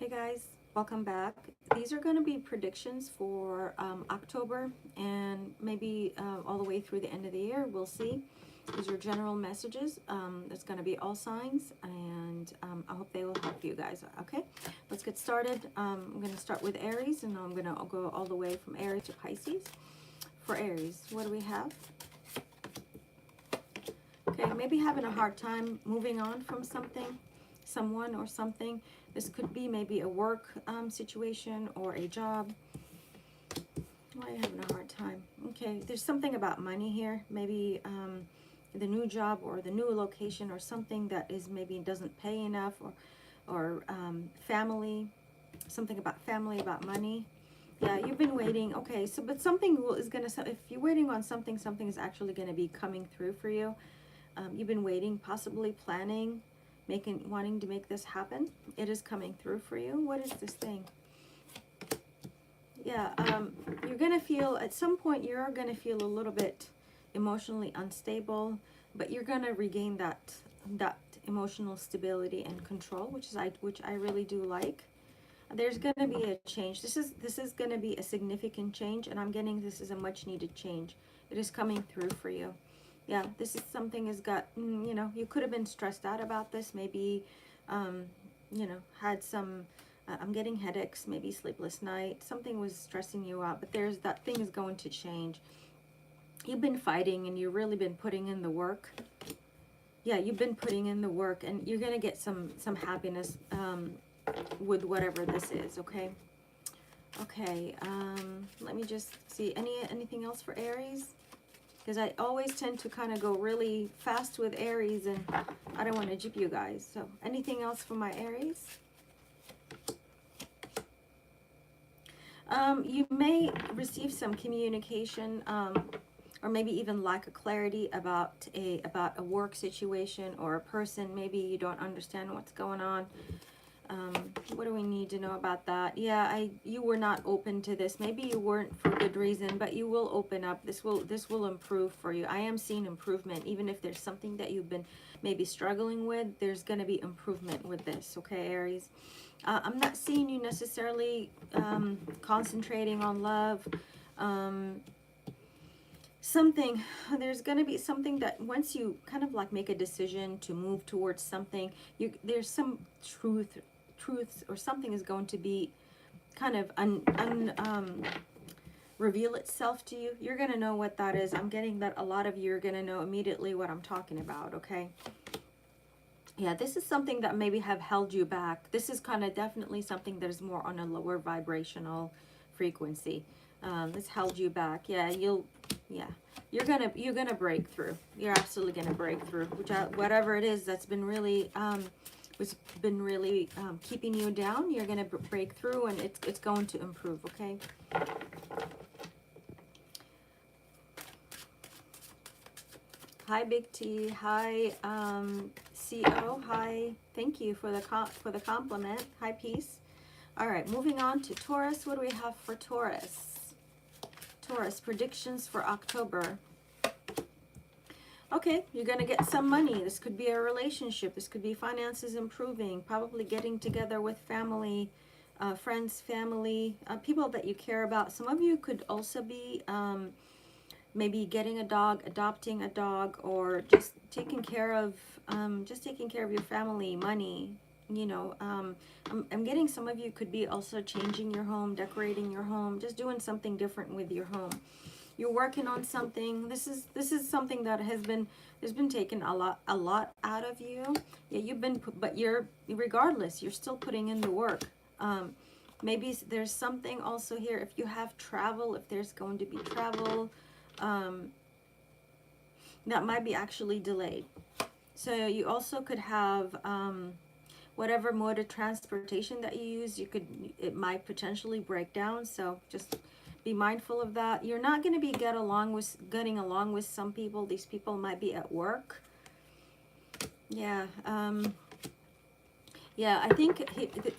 Hey guys, welcome back. These are going to be predictions for October and maybe all the way through the end of the year. We'll see. These are general messages. It's going to be all signs, and I hope they will help you guys. Okay, let's get started. I'm going to start with Aries, and I'm going to go all the way from Aries to Pisces. For Aries, what do we have? Okay, maybe having a hard time moving on from something, someone or something. This could be maybe a work situation or a job. Why are you having a hard time? Okay, there's something about money here. Maybe the new job or the new location or something that is maybe doesn't pay enough, or family, something about family, about money. Yeah, you've been waiting. Okay, so but something is gonna, if you're waiting on something, something is actually gonna be coming through for you. You've been waiting, possibly planning, wanting to make this happen. It is coming through for you. What is this thing? Yeah, you're gonna feel, at some point you're gonna feel a little bit emotionally unstable, but you're gonna regain that emotional stability and control, which I really do like. There's gonna be a change. This is gonna be a significant change, and I'm getting this is a much needed change. It is coming through for you. Yeah, this is something has got, you know, you could have been stressed out about this, maybe, you know, had some, I'm getting headaches, maybe sleepless night, something was stressing you out, but that thing is going to change. You've been fighting and you've really been putting in the work. Yeah, you've been putting in the work, and you're going to get some happiness with whatever this is, okay? Okay, let me just see, anything else for Aries? Because I always tend to kind of go really fast with Aries, and I don't want to jip you guys. So anything else for my Aries? You may receive some communication, or maybe even lack of clarity about a work situation or a person. Maybe you don't understand what's going on. What do we need to know about that? Yeah, you were not open to this. Maybe you weren't for good reason, but you will open up. This will improve for you. I am seeing improvement. Even if there's something that you've been maybe struggling with, there's going to be improvement with this, okay, Aries? I'm not seeing you necessarily concentrating on love. There's going to be something that once you kind of like make a decision to move towards something, there's some truths or something is going to be kind of reveal itself to you. You're going to know what that is. I'm getting that a lot of you are going to know immediately what I'm talking about, okay? Yeah, this is something that maybe have held you back. This is kind of definitely something that is more on a lower vibrational frequency. This held you back. Yeah, you're gonna break through. You're absolutely gonna break through. Whatever it is that's been really keeping you down, you're gonna break through, and it's going to improve. Okay. Hi, Big T. Hi, CO. Hi. Thank you for the compliment. Hi, Peace. All right, moving on to Taurus. What do we have for Taurus? Taurus, predictions for October. Okay, you're going to get some money. This could be a relationship. This could be finances improving, probably getting together with family, friends, family, people that you care about. Some of you could also be maybe getting a dog, adopting a dog, or just taking care of your family, money. You know, I'm getting some of you could be also changing your home, decorating your home, just doing something different with your home. You're working on something. This is something that has been taken a lot out of you. Yeah, but regardless, you're still putting in the work. Maybe there's something also here. If you have travel, if there's going to be travel, that might be actually delayed. So you also could have whatever mode of transportation that you use, it might potentially break down. So just be mindful of that. You're not going to be getting along with some people. These people might be at work. Yeah. Yeah, I think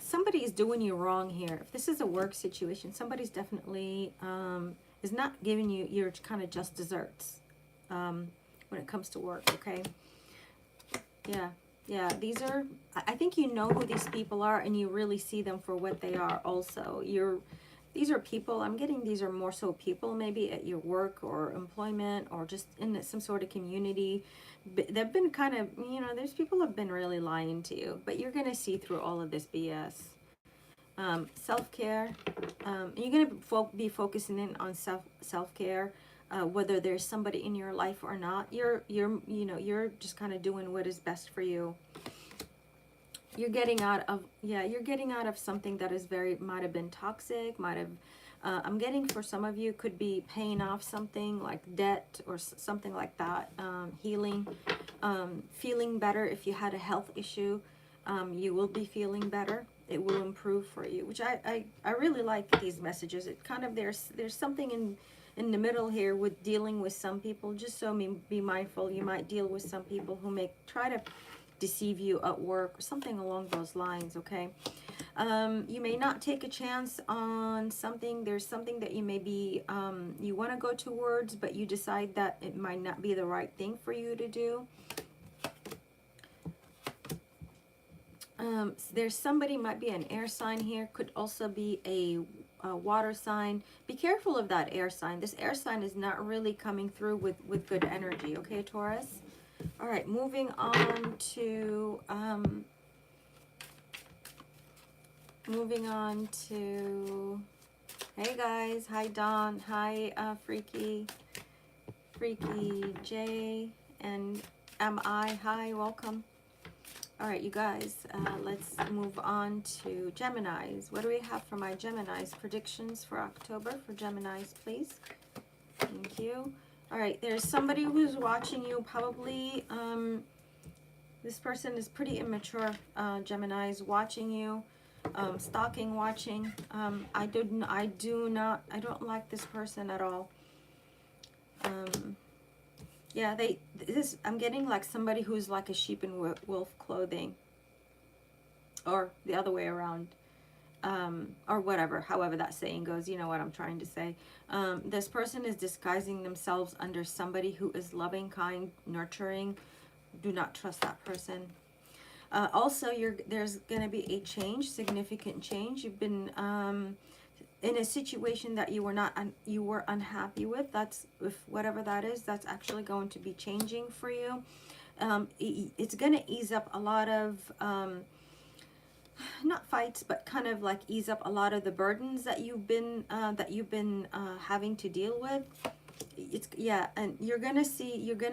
somebody is doing you wrong here. If this is a work situation, somebody's definitely is not giving you your kind of just desserts when it comes to work, okay? Yeah, these are I think you know who these people are, and you really see them for what they are also. These are people, I'm getting these are more so people maybe at your work or employment or just in some sort of community. They've been kind of, you know, there's people have been really lying to you, but you're going to see through all of this BS. Self-care, you're going to be focusing in on self-care. Whether there's somebody in your life or not, you're just kind of doing what is best for you. You're getting out of, you're getting out of something that is might have been toxic, might have, I'm getting for some of you could be paying off something like debt or something like that, healing, feeling better. If you had a health issue, you will be feeling better. It will improve for you, which I really like these messages. It kind of, there's something in the middle here with dealing with some people. Just so be mindful, you might deal with some people who may try to deceive you at work or something along those lines. Okay, you may not take a chance on something. There's something that you may be you want to go towards, but you decide that it might not be the right thing for you to do. There's somebody, might be an air sign here, could also be a water sign. Be careful of that air sign. This air sign is not really coming through with good energy. Okay, Taurus. All right, moving on to hey guys, hi Dawn, hi Freaky J and MI, hi, welcome. All right, you guys, let's move on to Geminis. What do we have for my Geminis? Predictions for October for Geminis, please. Thank you. All right, there's somebody who's watching you, probably, this person is pretty immature, Geminis, watching you, stalking, watching. I don't like this person at all. Yeah, I'm getting like somebody who's like a sheep in wolf clothing, or the other way around, or whatever, however that saying goes, you know what I'm trying to say. This person is disguising themselves under somebody who is loving, kind, nurturing. Do not trust that person. Also, there's going to be a change, significant change. You've been in a situation that you were unhappy with. That's, if whatever that is, that's actually going to be changing for you. It's going to ease up a lot of not fights, but kind of like ease up a lot of the burdens that you've been having to deal with. And you're gonna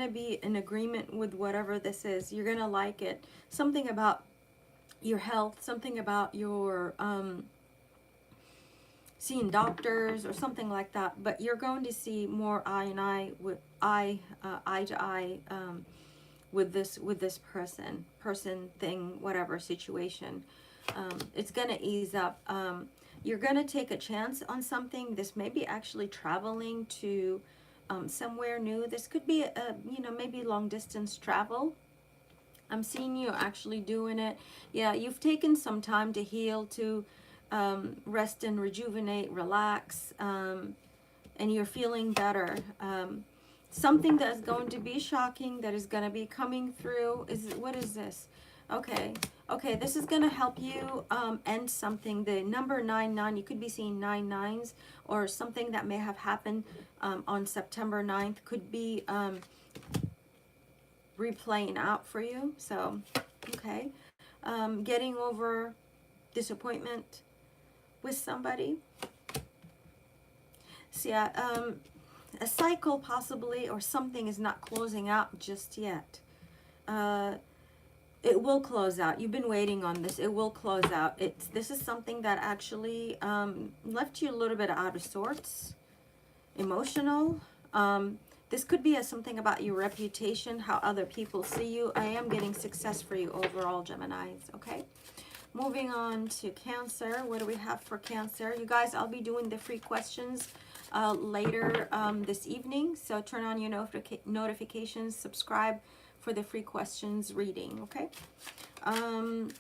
be in agreement with whatever this is. You're gonna like it. Something about your health, something about your seeing doctors or something like that, but you're going to see more eye to eye with this person, thing, whatever situation. It's gonna ease up. You're gonna take a chance on something. This may be actually traveling to somewhere new. This could be maybe long distance travel. I'm seeing you actually doing it. Yeah, you've taken some time to heal, to rest and rejuvenate, relax, and you're feeling better. Something that is going to be shocking, that is going to be coming through, what is this? Okay, this is going to help you end something. The number 99, you could be seeing 9 9s, or something that may have happened on September 9th could be replaying out for you. So, okay, getting over disappointment with somebody. So yeah, a cycle possibly, or something is not closing out just yet. It will close out. You've been waiting on this. It will close out. This is something that actually left you a little bit out of sorts, emotional. This could be something about your reputation, how other people see you. I am getting success for you overall, Geminis, okay? Moving on to Cancer. What do we have for Cancer? You guys, I'll be doing the free questions later this evening. So turn on your notifications, subscribe for the free questions reading, okay? And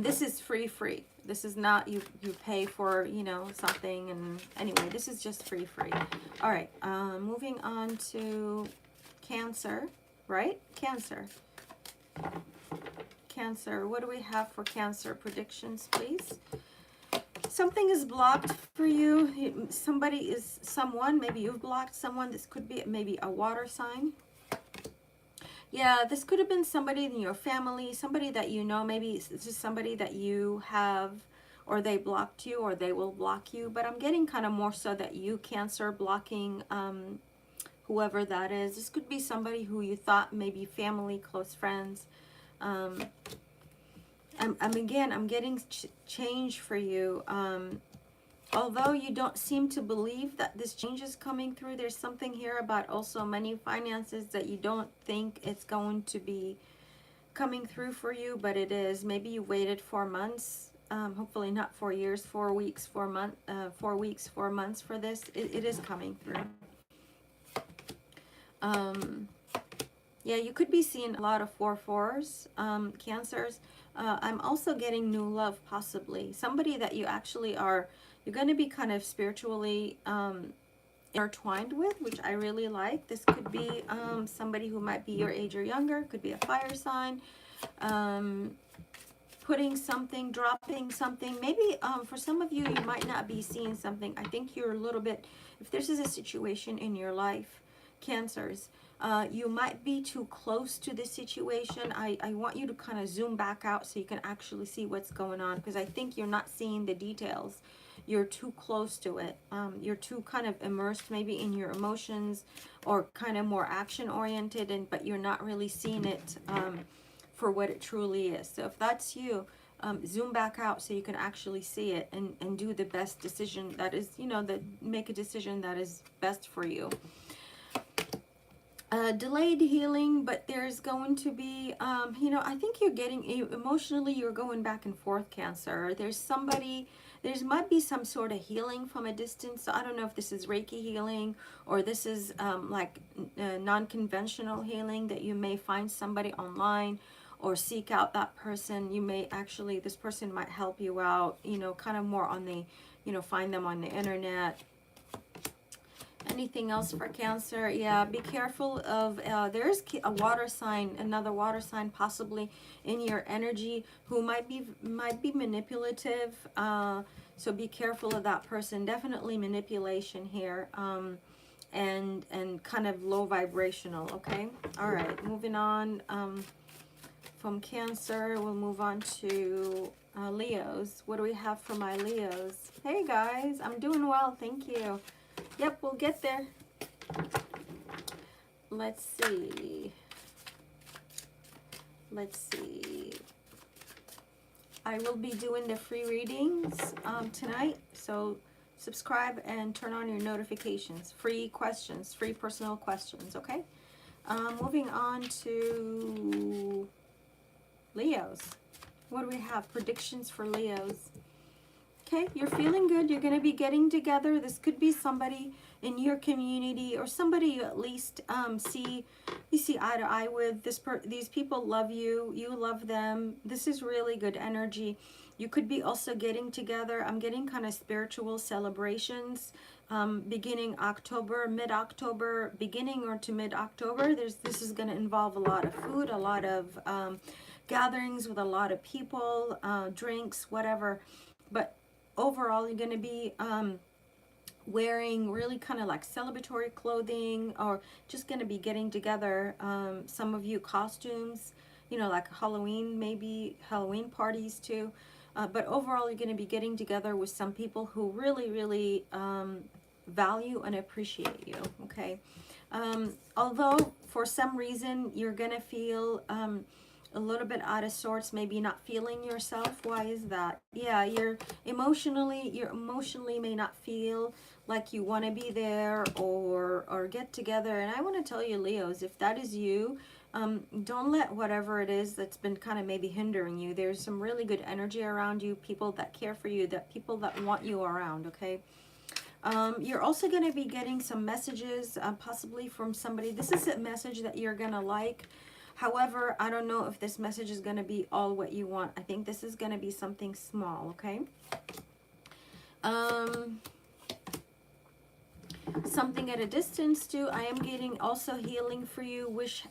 this is free. This is not, you pay for, something, and anyway, this is just free. All right, moving on to Cancer, right? Cancer. Cancer. What do we have for Cancer predictions, please? Something is blocked for you. Someone, maybe you've blocked someone. This could be maybe a water sign. Yeah, this could have been somebody in your family, somebody that you know. Maybe it's just somebody that you have, or they blocked you, or they will block you. But I'm getting kind of more so that you, Cancer, blocking whoever that is. This could be somebody who you thought maybe family, close friends. I'm getting change for you. Although you don't seem to believe that this change is coming through, there's something here about also money, finances, that you don't think it's going to be coming through for you, but it is. Maybe you waited 4 months, hopefully not 4 years, 4 weeks, 4 months, 4 weeks, 4 months for this. It is coming through. Yeah, you could be seeing a lot of 4/4s, Cancers. I'm also getting new love, possibly. Somebody that you actually are, you're going to be kind of spiritually intertwined with, which I really like. This could be somebody who might be your age or younger. Could be a fire sign. Putting something, dropping something. Maybe for some of you, you might not be seeing something. I think you're a little bit, if this is a situation in your life, Cancers, you might be too close to this situation. I want you to kind of zoom back out so you can actually see what's going on, because I think you're not seeing the details. You're too close to it. You're too kind of immersed maybe in your emotions, or kind of more action oriented, but you're not really seeing it for what it truly is. So if that's you, zoom back out so you can actually see it, and do the best decision that is, make a decision that is best for you. Delayed healing, but there's going to be, I think you're getting, emotionally, you're going back and forth, Cancer. There's somebody, might be some sort of healing from a distance. So I don't know if this is Reiki healing, or this is like non-conventional healing, that you may find somebody online, or seek out that person. You may actually, this person might help you out, kind of more on the, find them on the internet. Anything else for Cancer? Yeah, be careful of, there's a water sign, another water sign possibly in your energy, who might be manipulative. So be careful of that person. Definitely manipulation here, and kind of low vibrational. Okay. All right. Moving on from Cancer, we'll move on to Leos. What do we have for my Leos? Hey guys, I'm doing well. Thank you. Yep, we'll get there. Let's see. I will be doing the free readings tonight, so subscribe and turn on your notifications. Free questions, free personal questions, okay? Moving on to Leos. What do we have? Predictions for Leos. Okay, you're feeling good. You're going to be getting together. This could be somebody in your community, or somebody you at least see eye to eye with. These people love you. You love them. This is really good energy. You could be also getting together. I'm getting kind of spiritual celebrations beginning October, mid-October, beginning or to mid-October. This is going to involve a lot of food, a lot of gatherings with a lot of people, drinks, whatever. But overall, you're going to be wearing really kind of like celebratory clothing, or just going to be getting together. Some of you costumes, like Halloween, maybe Halloween parties too. But overall, you're going to be getting together with some people who really, really value and appreciate you. Okay. Although for some reason you're going to feel a little bit out of sorts, maybe not feeling yourself. Why is that? Yeah, you're emotionally may not feel like you want to be there or get together. And I want to tell you, Leos, if that is you, don't let whatever it is that's been kind of maybe hindering you. There's some really good energy around you, people that care for you, that people that want you around. Okay. You're also going to be getting some messages, possibly from somebody. This is a message that you're going to like. However, I don't know if this message is going to be all what you want. I think this is going to be something small, okay? Something at a distance too. I am getting also healing for you, wish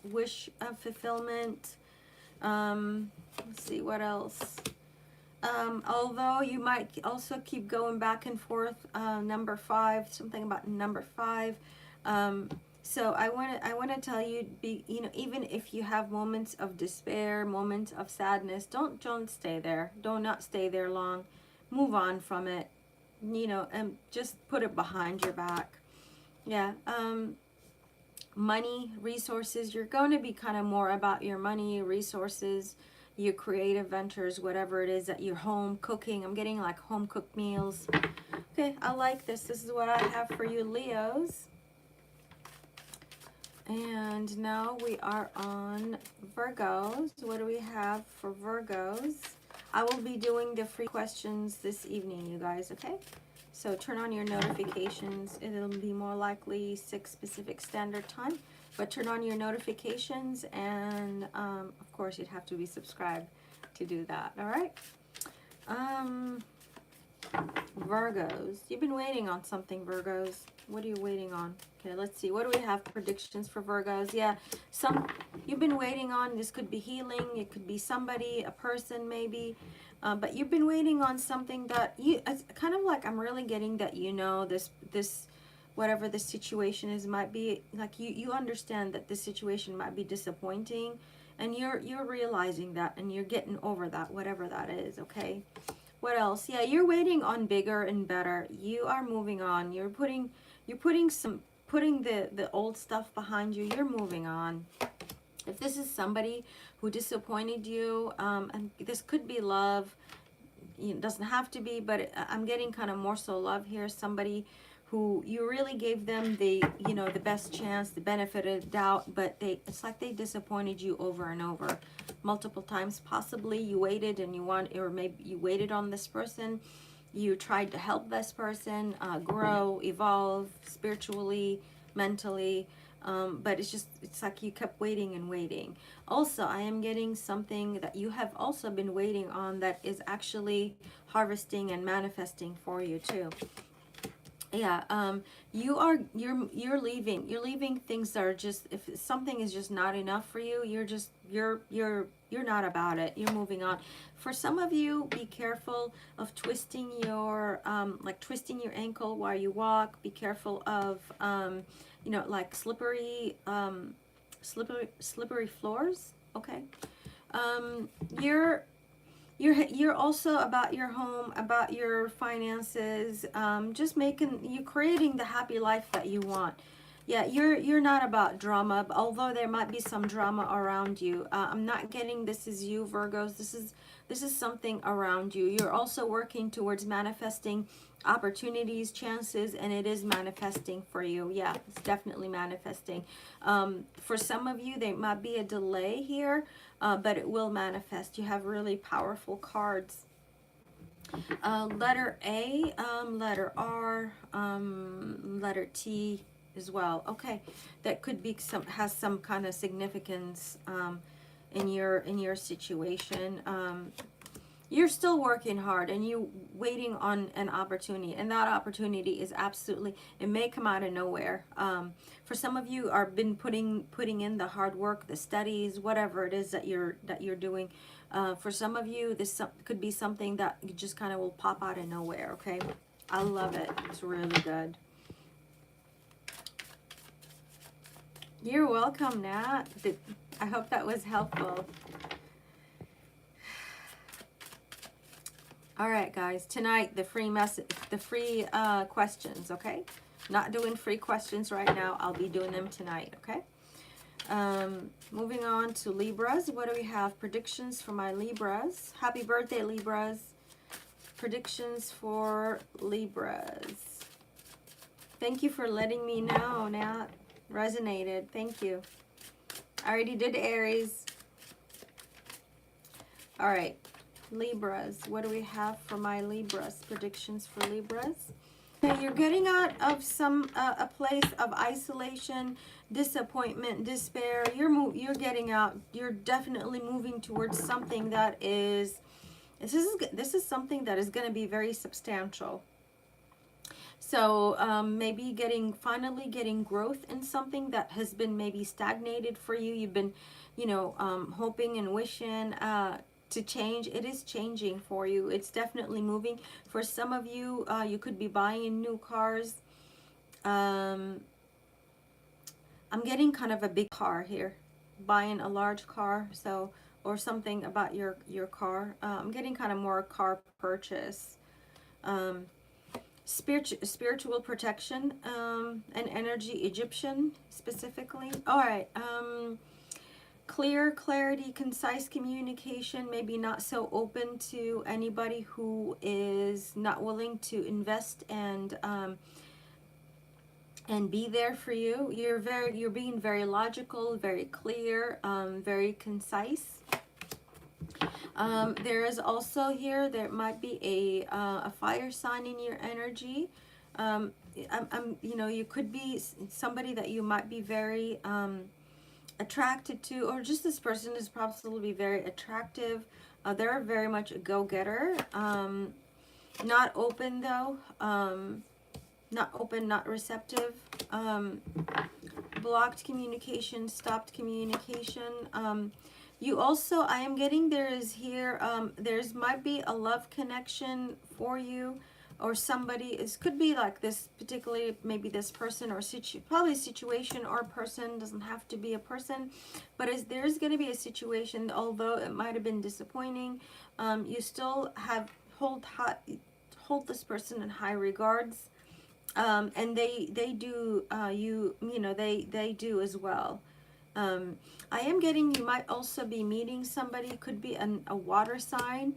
fulfillment. Let's see what else. Although you might also keep going back and forth, number 5, something about number 5. So I want to tell you, even if you have moments of despair, moments of sadness, don't stay there. Do not stay there long. Move on from it, and just put it behind your back. Yeah. Money, resources, you're going to be kind of more about your money, resources, your creative ventures, whatever it is at your home, cooking. I'm getting like home cooked meals. Okay, I like this. This is what I have for you, Leos. And now we are on Virgos. What do we have for Virgos? I will be doing the free questions this evening, you guys, okay? So turn on your notifications. It'll be more likely 6 Pacific Standard Time. But turn on your notifications, and of course you'd have to be subscribed to do that, all right? Virgos. You've been waiting on something, Virgos. What are you waiting on? Okay, let's see. What do we have? Predictions for Virgos. Yeah, you've been waiting on. This could be healing. It could be somebody, a person maybe. But you've been waiting on something that it's kind of like, I'm really getting that, this whatever the situation is might be, like you understand that this situation might be disappointing, and you're realizing that, and you're getting over that, whatever that is, okay? What else? Yeah, you're waiting on bigger and better. You are moving on. You're putting the old stuff behind you. You're moving on. If this is somebody who disappointed you, and this could be love, it doesn't have to be, but I'm getting kind of more so love here. Somebody who you really gave them the best chance, the benefit of doubt, but it's like they disappointed you over and over, multiple times. Possibly you waited and or maybe you waited on this person. You tried to help this person grow, evolve spiritually, mentally, but it's like you kept waiting and waiting. Also, I am getting something that you have also been waiting on that is actually harvesting and manifesting for you too. Yeah, you're leaving things that are just, if something is just not enough for you, you're not about it. You're moving on. For some of you, be careful of twisting your twisting your ankle while you walk. Be careful of like slippery floors. Okay. You're also about your home, about your finances, you're creating the happy life that you want. Yeah, you're not about drama, although there might be some drama around you. I'm not getting this is you, Virgos. This is something around you. You're also working towards manifesting opportunities, chances, and it is manifesting for you. Yeah, it's definitely manifesting. For some of you, there might be a delay here, but it will manifest. You have really powerful cards. Letter A, letter R, letter T as well. Okay, that could be has some kind of significance in your situation. You're still working hard, and you're waiting on an opportunity, and that opportunity is absolutely, it may come out of nowhere. For some of you are been putting in the hard work, the studies, whatever it is that you're doing. For some of you, this could be something that you just kind of will pop out of nowhere. Okay, I love it. It's really good. You're welcome, Nat. I hope that was helpful. All right, guys. Tonight, the free questions. Okay, not doing free questions right now. I'll be doing them tonight. Okay. Moving on to Libras. What do we have? Predictions for my Libras. Happy birthday, Libras. Predictions for Libras. Thank you for letting me know, Nat. Resonated. Thank you. I already did Aries. All right. Libras. What do we have for my Libras? Predictions for Libras. Okay, you're getting out of a place of isolation, disappointment, despair. You're getting out. You're definitely moving towards something that is. This is something that is going to be very substantial. So maybe finally getting growth in something that has been maybe stagnated for you. You've been you know, hoping and wishing to change. It is changing for you. It's definitely moving. For some of you, you could be buying new cars. I'm getting kind of a big car here, buying a large car, so, or something about your car. I'm getting kind of more car purchase. Spiritual protection, and energy, Egyptian specifically. All right. Clear, clarity, concise communication, maybe not so open to anybody who is not willing to invest and be there for you. You're being very logical, very clear, very concise. There is also here, there might be a fire sign in your energy. You know, you could be somebody that you might be very attracted to, or just this person is probably very attractive. They're very much a go-getter. Not open though. Not open, not receptive. Blocked communication, stopped communication. You also, I am getting there is here, there's might be a love connection for you, or somebody, it could be like this, particularly maybe this person, or probably a situation or person, doesn't have to be a person, but there's going to be a situation, although it might have been disappointing, you still hold this person in high regards, and they do, you know, they do as well. I am getting, you might also be meeting somebody, could be a water sign.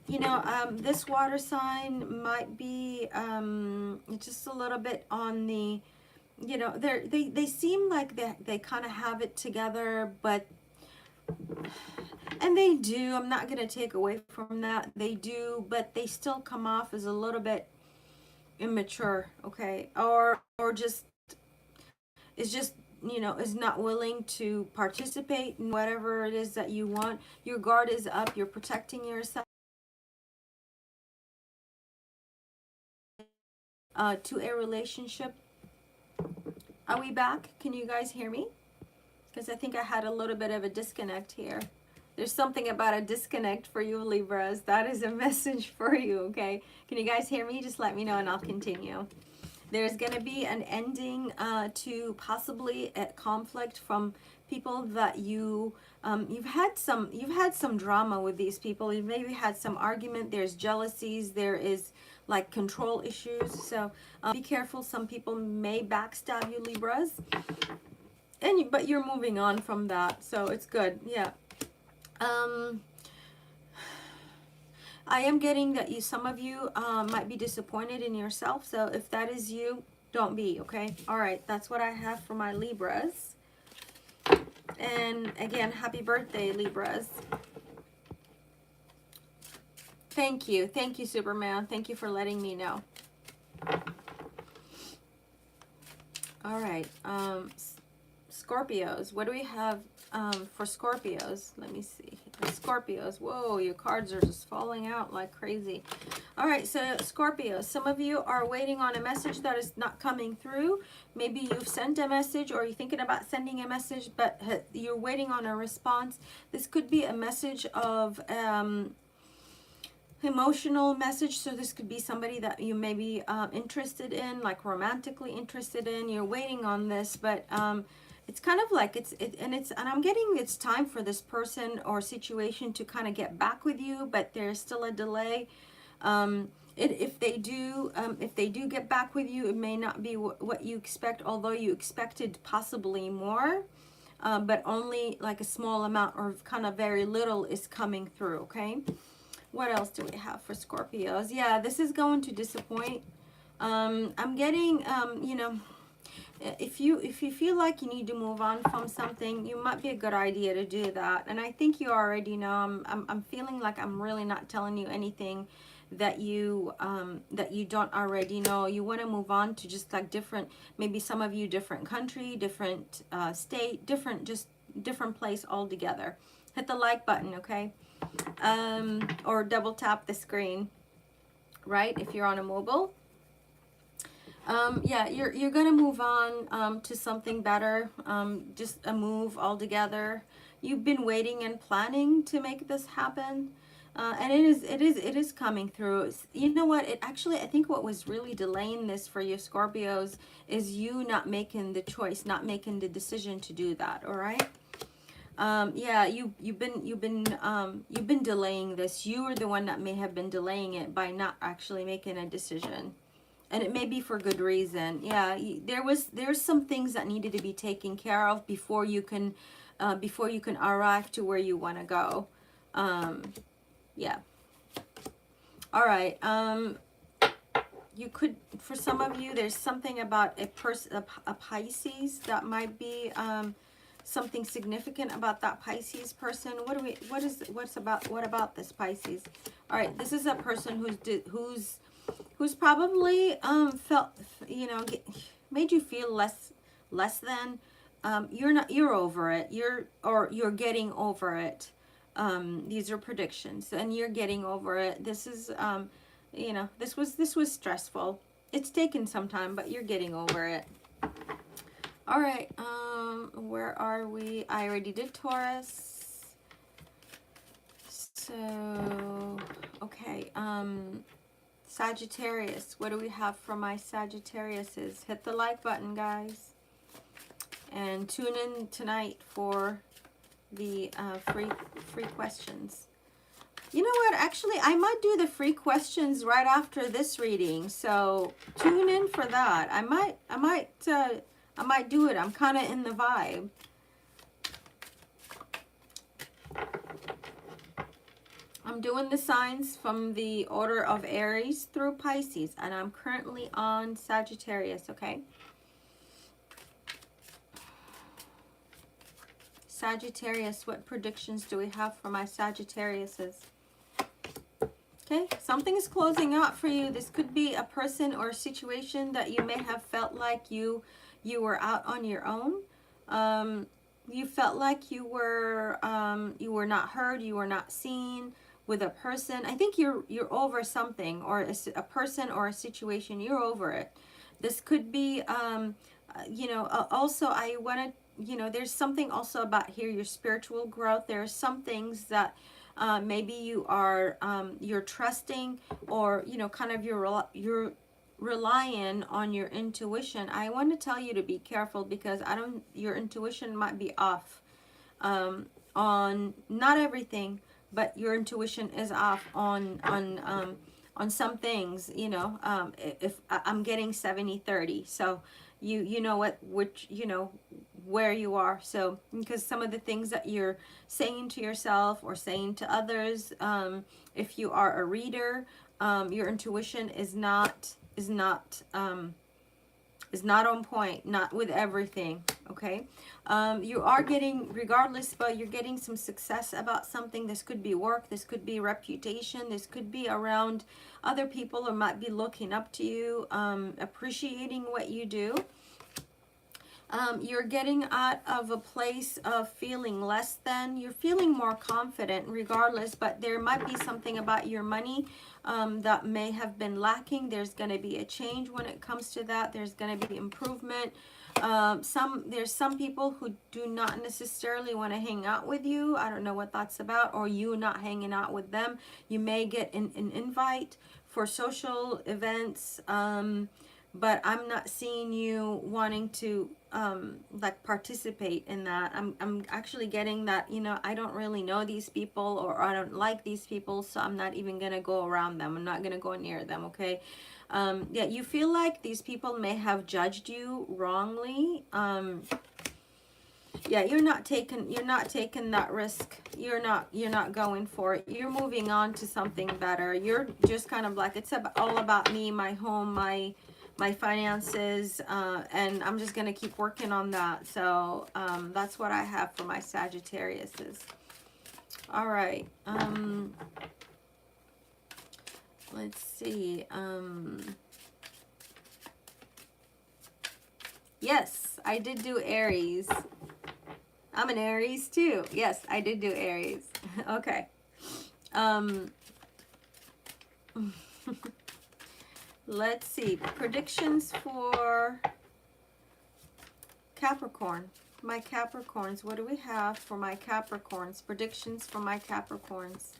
You know, this water sign might be just a little bit on the, you know, they seem like they kind of have it together, but, and they do, I'm not going to take away from that, they do, but they still come off as a little bit immature, okay, or just, is just, you know, is not willing to participate in whatever it is that you want. Your guard is up, you're protecting yourself. To a relationship. Are we back? Can you guys hear me? Because I think I had a little bit of a disconnect here. There's something about a disconnect for you, Libras. That is a message for you, okay? Can you guys hear me? Just let me know and I'll continue. There's going to be an ending to possibly a conflict from people that you've had some drama with these people. You maybe had some argument. There's jealousies. There is like control issues. So be careful. Some people may backstab you, Libras. But you're moving on from that, so it's good. Yeah. I am getting that some of you might be disappointed in yourself. So if that is you, don't be, okay? All right, that's what I have for my Libras. And again, happy birthday, Libras. Thank you. Thank you, Superman. Thank you for letting me know. All right. Scorpios. What do we have for Scorpios? Let me see. Scorpios. Whoa, your cards are just falling out like crazy. All right, so Scorpios, some of you are waiting on a message that is not coming through. Maybe you've sent a message, or you're thinking about sending a message, but you're waiting on a response. This could be a message of emotional message. So this could be somebody that you may be interested in, like romantically interested in. You're waiting on this, but it's kind of like and I'm getting it's time for this person or situation to kind of get back with you, but there's still a delay. If they do get back with you, it may not be what you expect, although you expected possibly more, but only like a small amount or kind of very little is coming through. Okay. What else do we have for Scorpios? Yeah, this is going to disappoint. I'm getting, you know, if you feel like you need to move on from something, you might be a good idea to do that. And I think you already know. I'm feeling like I'm really not telling you anything that you don't already know. You want to move on to just like different, maybe some of you different country, different state, different place altogether. Hit the like button, okay? Or double tap the screen, right, if you're on a mobile. Yeah, you're gonna move on to something better. Just a move altogether. You've been waiting and planning to make this happen, and it is coming through. You know what? It actually, I think what was really delaying this for you Scorpios is you not making the choice, not making the decision to do that. All right. Yeah, you've been delaying this. You are the one that may have been delaying it by not actually making a decision, and it may be for good reason. Yeah, there's some things that needed to be taken care of before you can arrive to where you want to go. Yeah. All right. You could, for some of you, there's something about a Pisces that might be something significant about that Pisces person. What about this Pisces? All right, this is a person who's probably felt, made you feel less than. You're over it. You're getting over it. These are predictions, and you're getting over it. This is this was stressful. It's taken some time, but you're getting over it. All right, where are we? I already did Taurus. So, okay, Sagittarius. What do we have for my Sagittariuses? Hit the like button, guys. And tune in tonight for the free questions. You know what? Actually, I might do the free questions right after this reading. So tune in for that. I might do it. I'm kind of in the vibe. I'm doing the signs from the order of Aries through Pisces, and I'm currently on Sagittarius, okay? Sagittarius, what predictions do we have for my Sagittariuses? Okay, something is closing out for you. This could be a person or a situation that you may have felt like you were out on your own. You felt like you were not heard, you were not seen with a person. I think you're over something, or a person or a situation. You're over it. This could be, also I want to, there's something also about here, your spiritual growth. There are some things that maybe you're trusting, or kind of you're relying on your intuition. I want to tell you to be careful, because your intuition might be off on not everything, but your intuition is off on some things. If I'm getting 70-30, so you know where you are. So because some of the things that you're saying to yourself or saying to others, if you are a reader, your intuition is not on point, not with everything, okay? You are getting, regardless, but you're getting some success about something. This could be work, this could be reputation, this could be around other people who might be looking up to you, appreciating what you do. You're getting out of a place of feeling less than. You're feeling more confident regardless, but there might be something about your money that may have been lacking. There's going to be a change when it comes to that. There's going to be improvement. There's some people who do not necessarily want to hang out with you. I don't know what that's about, or you not hanging out with them. You may get an invite for social events, but I'm not seeing you wanting to like participate in that. I'm actually getting that, I don't really know these people, or I don't like these people, so I'm not even gonna go around them. I'm not gonna go near them, okay? Yeah, you feel like these people may have judged you wrongly. Yeah, you're not taking that risk. You're not going for it. You're moving on to something better. You're just kind of like, it's all about me, my home, my finances, and I'm just gonna keep working on that. So that's what I have for my Sagittariuses. All right, let's see. Yes, I did do Aries. I'm an Aries too. Yes, I did do Aries. Okay. Let's see, predictions for Capricorn. My Capricorns, what do we have for my Capricorns? Predictions for my Capricorns.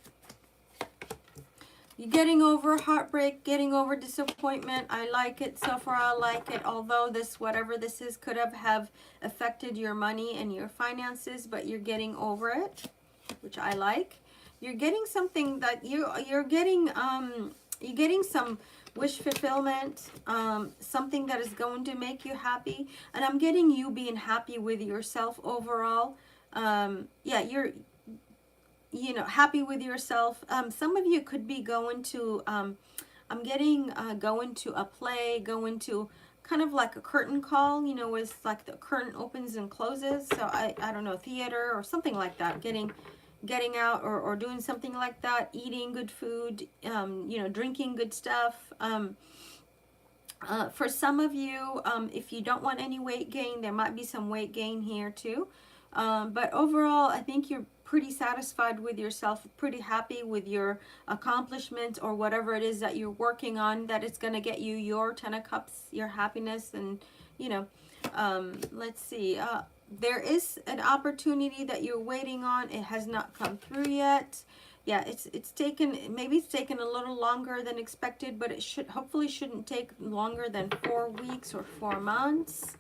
You're getting over heartbreak, getting over disappointment. I like it. So far, I like it. Although this, whatever this is, could have affected your money and your finances, but you're getting over it, which I like. You're getting something that you're getting some wish fulfillment, something that is going to make you happy. And I'm getting you being happy with yourself overall. Yeah, you're happy with yourself. Some of you could be going to I'm getting going to a play, going to kind of like a curtain call, with like the curtain opens and closes. So I don't know, theater or something like that. Getting out or doing something like that, eating good food, drinking good stuff. For some of you, if you don't want any weight gain, there might be some weight gain here too. But overall, I think you're pretty satisfied with yourself, pretty happy with your accomplishment or whatever it is that you're working on, that it's going to get you your 10 of Cups, your happiness. And, let's see. There is an opportunity that you're waiting on. It has not come through yet. Yeah, it's taken a little longer than expected, but it hopefully shouldn't take longer than 4 weeks or 4 months.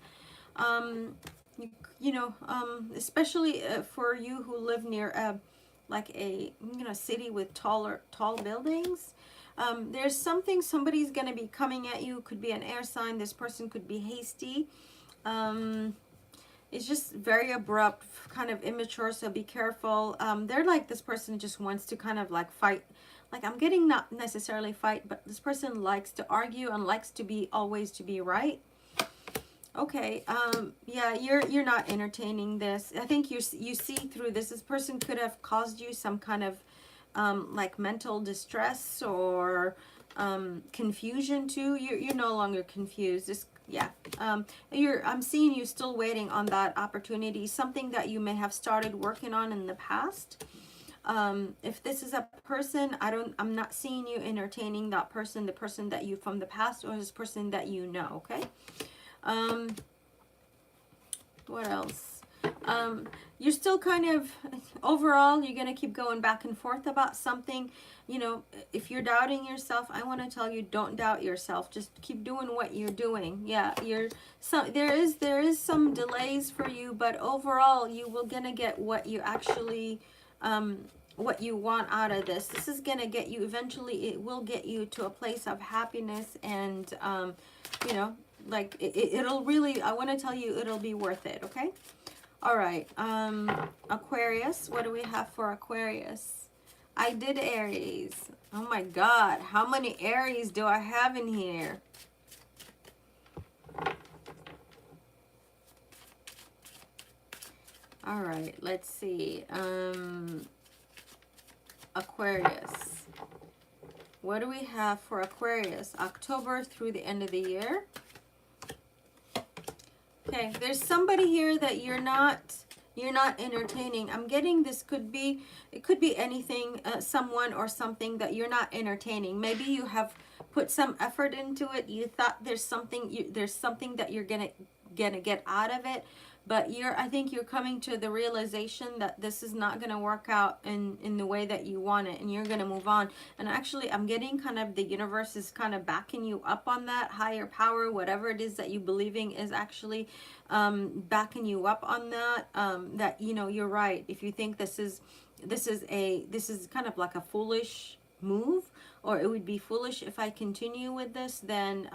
Especially for you who live near like a city with tall buildings. There's somebody's going to be coming at you. Could be an air sign. This person could be hasty. It's just very abrupt, kind of immature, so be careful. They're like, this person just wants to kind of like fight. Like, I'm getting not necessarily fight, but this person likes to argue and likes to always be right. Okay, yeah, you're not entertaining this. I think you see through this. This person could have caused you some kind of like mental distress or confusion too. You're no longer confused. Yeah, I'm seeing you still waiting on that opportunity, something that you may have started working on in the past. If this is a person, I'm not seeing you entertaining that person, the person that you from the past, or this person that you know. Okay. What else? You're still kind of, overall, you're going to keep going back and forth about something. If you're doubting yourself, I want to tell you, don't doubt yourself. Just keep doing what you're doing. Yeah, there is some delays for you, but overall, you will going to get what you actually, what you want out of this. This is going to get you, eventually, it will get you to a place of happiness and, like it'll really, I want to tell you, it'll be worth it. Okay. All right. Aquarius, what do we have for Aquarius? I did Aries. Oh my God, how many Aries do I have in here? All right, let's see. Aquarius, what do we have for Aquarius? October through the end of the year. Okay, there's somebody here that you're not entertaining. I'm getting this it could be anything, someone or something that you're not entertaining. Maybe you have put some effort into it. You thought there's something that you're gonna get out of it, but I think you're coming to the realization that this is not gonna work out in the way that you want it, and you're gonna move on. And actually, I'm getting kind of the universe is kind of backing you up on that. Higher power, whatever it is that you believing, is actually backing you up on that. That you're right. If you think this is kind of like a foolish move, or it would be foolish if I continue with this, then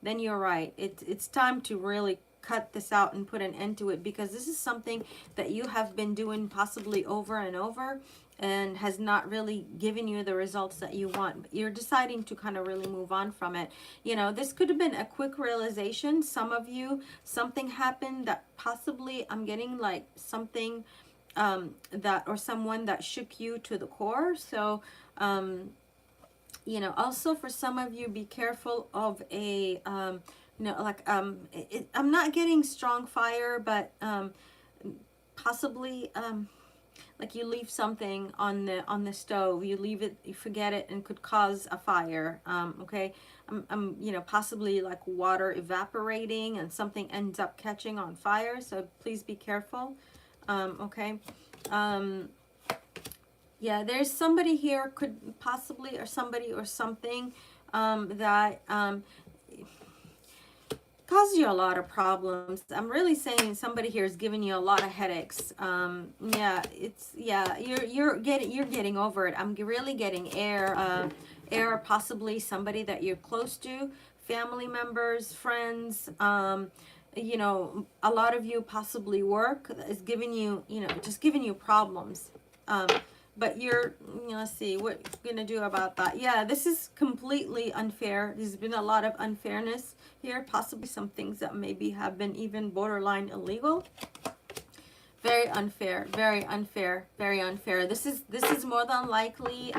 you're right. It's time to really cut this out and put an end to it, because this is something that you have been doing possibly over and over and has not really given you the results that you want. But you're deciding to kind of really move on from it. This could have been a quick realization. Some of you, something happened that possibly, I'm getting like something that, or someone that shook you to the core. So also for some of you, be careful of a I'm not getting strong fire, but possibly like you leave something on the stove, you leave it, you forget it, and could cause a fire. Okay, you know, possibly like water evaporating and something ends up catching on fire. So please be careful. Okay. Yeah, there's somebody here, could possibly, or somebody or something that causes you a lot of problems. I'm really saying somebody here is giving you a lot of headaches. Yeah, you're getting over it. I'm really getting air, possibly somebody that you're close to, family members, friends. You know, a lot of you possibly work is giving you, you know, just giving you problems. But you're, you know, let's see what you're gonna do about that. Yeah, this is completely unfair. There's been a lot of unfairness here, possibly some things that maybe have been even borderline illegal. Very unfair, very unfair, very unfair. This is more than likely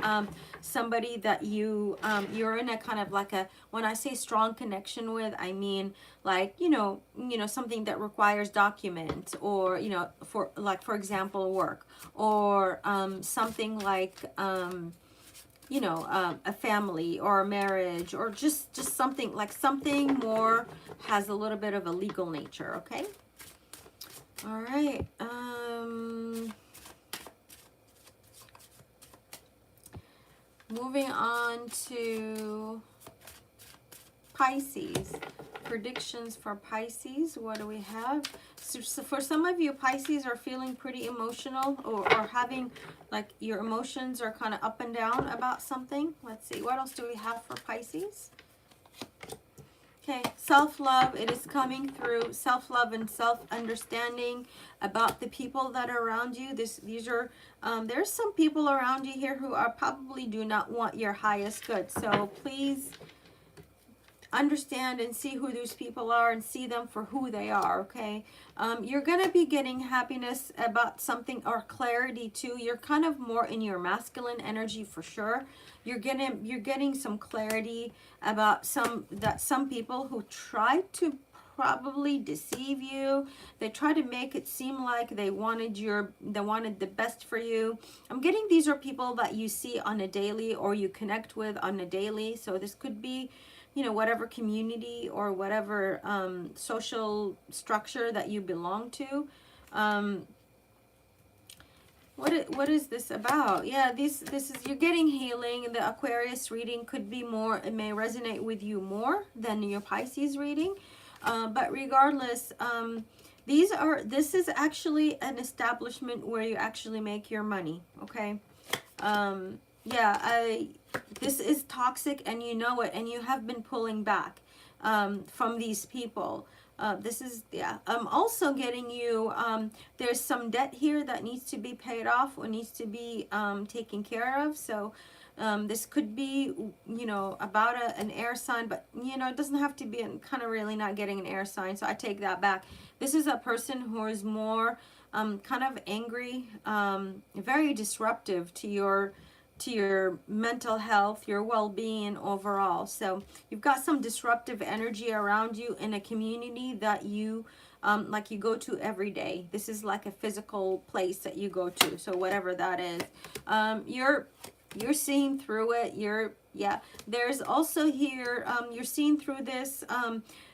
somebody that you're in a kind of like a, when I say strong connection with, I mean like, you know, something that requires documents, or, you know, for example, work, or something like you know, a family or a marriage, or just something like something more has a little bit of a legal nature. Okay. All right. Moving on to Pisces. Predictions for Pisces. What do we have? So for some of you, Pisces are feeling pretty emotional, or having like your emotions are kind of up and down about something. Let's see. What else do we have for Pisces? Okay, self-love, it is coming through. Self-love and self-understanding about the people that are around you. These are, there's some people around you here who are probably do not want your highest good. So please understand and see who those people are and see them for who they are. Okay, you're going to be getting happiness about something, or clarity too. You're kind of more in your masculine energy for sure. You're getting some clarity about some people who try to probably deceive you. They try to make it seem like they wanted the best for you. I'm getting these are people that you see on a daily, or you connect with on a daily. So this could be, you know, whatever community or whatever social structure that you belong to. What is this about? Yeah, this is, you're getting healing. The Aquarius reading could be more, it may resonate with you more than your Pisces reading. But regardless, this is actually an establishment where you actually make your money. Okay. Yeah, this is toxic, and you know it, and you have been pulling back from these people. This is, yeah, I'm also getting you, there's some debt here that needs to be paid off, or needs to be taken care of. So this could be, you know, about an air sign, but, you know, it doesn't have to be. Kind of really not getting an air sign, so I take that back. This is a person who is more kind of angry, very disruptive to your mental health, your well-being overall. So you've got some disruptive energy around you in a community that you like you go to every day. This is like a physical place that you go to. So whatever that is, you're seeing through it. Yeah, there's also here, you're seeing through this.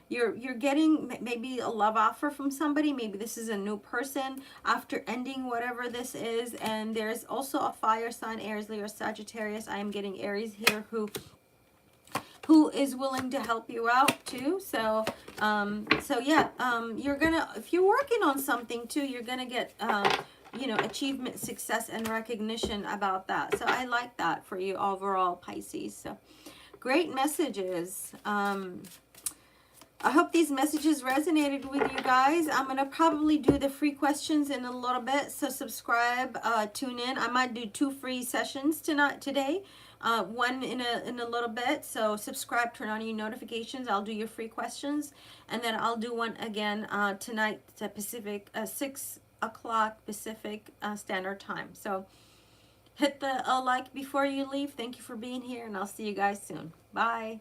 You're getting maybe a love offer from somebody. Maybe this is a new person after ending whatever this is. And there's also a fire sign, Aries, Leo, Sagittarius. I am getting Aries here who is willing to help you out too. So yeah, you're gonna, if you're working on something too, you're gonna get you know, achievement, success, and recognition about that. So I like that for you overall, Pisces. So great messages. I hope these messages resonated with you guys. I'm going to probably do the free questions in a little bit, so subscribe, tune in. I might do 2 free sessions today, one in a little bit. So subscribe, turn on your notifications. I'll do your free questions, and then I'll do one again tonight, Pacific, 6 o'clock Pacific Standard Time. So hit the like before you leave. Thank you for being here, and I'll see you guys soon. Bye.